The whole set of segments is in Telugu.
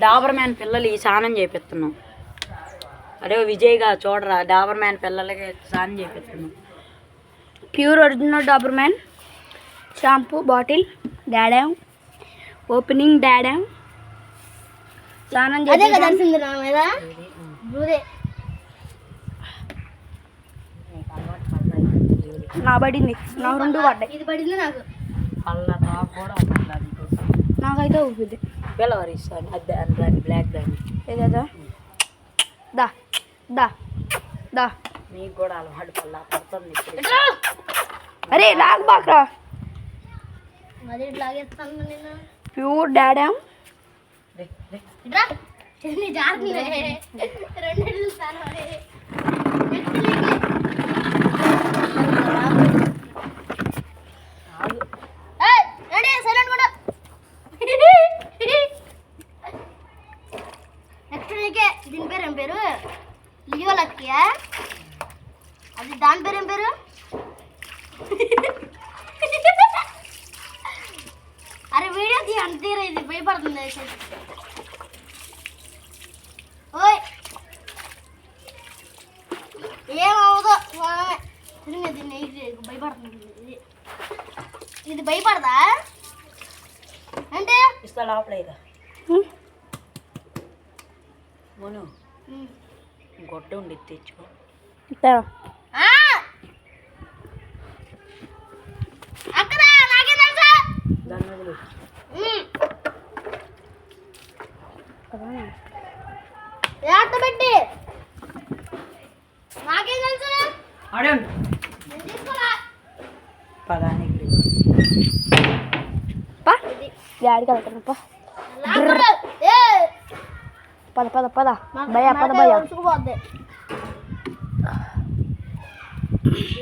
డాబర్ మ్యాన్ పిల్లలు ఈ స్నానం చేపిస్తున్నాం. అరే విజయ్గా చూడరా, డాబర్ మ్యాన్ పిల్లలకి స్నానం చేపిస్తున్నాం. Pure original Dabur man shampoo bottle డాడా ఓపెనింగ్ డాడా స్నానం చేసి నా పడింది, నాకు 2 పడ్డాయి. ఇది పడింది నాకు కూడా నాకైతే ఊపిద్ది పిల్లవారు ఇస్తాను. అది దాన్ని బ్లాక్ దాన్ని ఏదా దా దా దా నీకు కూడా అలవాటు పల్ల పడుతుంది. అరే లాగ్ బాక్రా ప్యూర్ డాడా దీని పేరు ఏం పేరు? లియో లక్కీయా? అది దాని పేరు ఏం పేరు? అరే వీడియో తీరా, ఇది భయపడుతుంది. ఓయ్ ఏమవుదో దీన్ని భయపడుతుంది. ఇది భయపడదా అంటే ఇస్తా లోపల మోను గొడ్డ ఉండి తెచ్చుకో. అక్కడ నాకే తెలుసా దాన్ని వదిలి పెట్టి నాకేం తెలుసు అడండి పదానికి డాడీకి వెళ్తాను పద పద పద భయ పద భయ.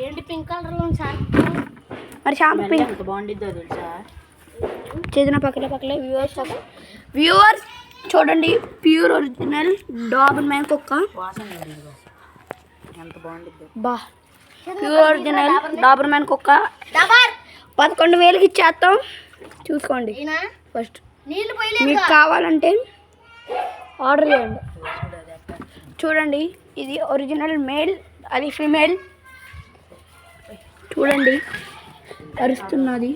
ఏంటి పింక్ కలర్ మరి షాంపూ పింక్ ఎంత బాగుండిద్దో తెలుసా? చేసిన పక్కలే వ్యూవర్స్ చూడండి, ప్యూర్ ఒరిజినల్ డాబర్ మ్యాన్ కుక్క. వాసన ఎంత బాగుండిద్దో బా ప్యూర్ ఒరిజినల్ డాబర్ మ్యాన్ కుక్క 11,000కి ఇచ్చేస్తాం. చూసుకోండి ఫస్ట్. మీకు కావాలంటే ఆర్డర్ చేయండి. చూడండి ఇది ఒరిజినల్ మేల్, అది ఫీమేల్. చూడండి అరుస్తున్నది.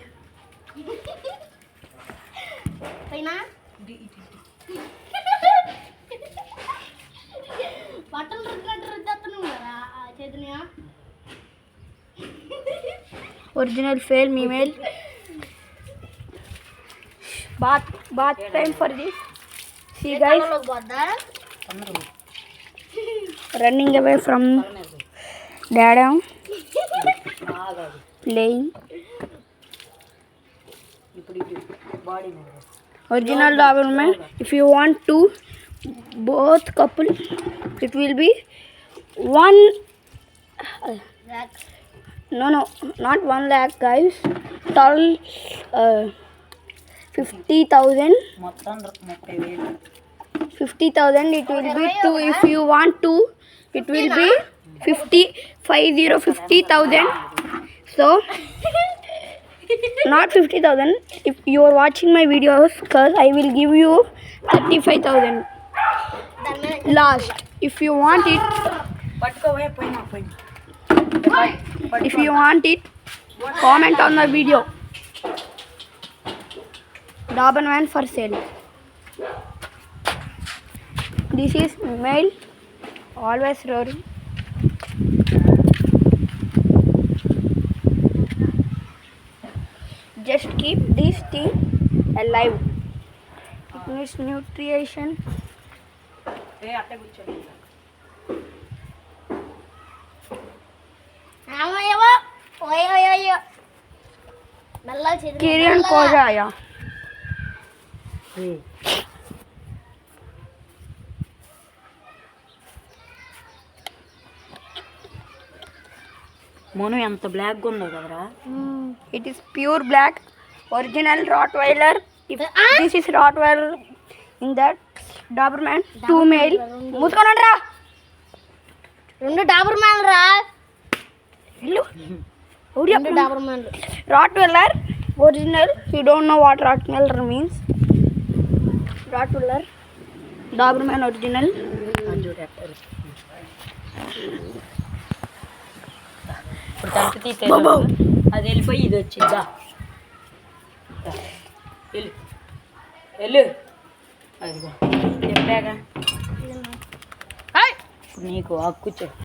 ఒరిజినల్ ఫేల్ female. bath time for this. See guys, running away from dada, playing. Original Doberman man. If you want to both couple, it will be 1 lakh. No, not 1 lakh guys. Total 50,000. 50,000. It will be 2. If you want to, it will be 50,000. So not 50,000. If you are watching my videos, cause I will give you 35,000 last. If you want it, if you want it, comment on the video. Doberman man for sale. This is male, always roaring. Just keep this thing alive. It needs nutrition. Korean Koja आया. మోను ఎంత బ్లాక్ ఉందో కదరా. It is pure black, original Rottweiler. This is Rottweiler. In that Doberman 2 male. మూసుకొనండి రా. 2 Doberman రా. ఇల్లు. 2 Doberman. Rottweiler original. You don't know what Rottweiler means. Rottweiler Doberman original. ఇప్పుడు తలుపు తీసే అది వెళ్ళిపోయి ఇది వచ్చిందా వెళ్ళు అదిగో చెప్పాగా నీకు హక్కు